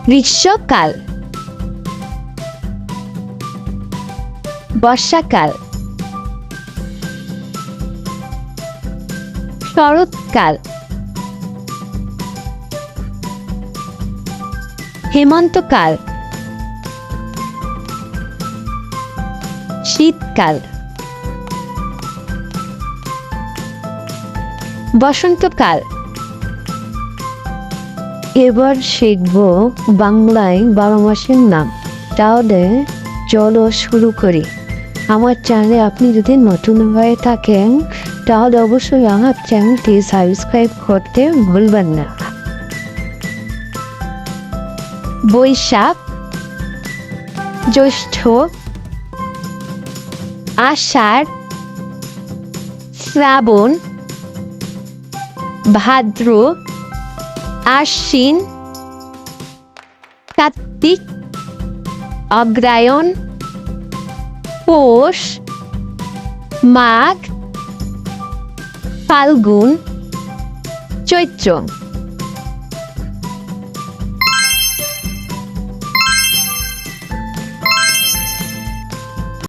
গ্রীষ্মকাল, বর্ষাকাল, শরৎকাল, হেমন্তকাল, শীতকাল, বসন্তকাল। এবার শিখব বাংলায় 12 মাসের নাম। তাহলে চলো শুরু করি। আমার চ্যানেলে আপনি যদি নতুন হয়ে থাকেন তাহলে অবশ্যই আমার চ্যানেলটি সাবস্ক্রাইব করতে ভুলবেন না। বৈশাখ, জ্যৈষ্ঠ, আষাঢ়, শ্রাবণ, ভাদ্র, আশ্বিন, কার্তিক, অগ্রহায়ণ, পৌষ, মাঘ, ফাল্গুন, চৈত্র।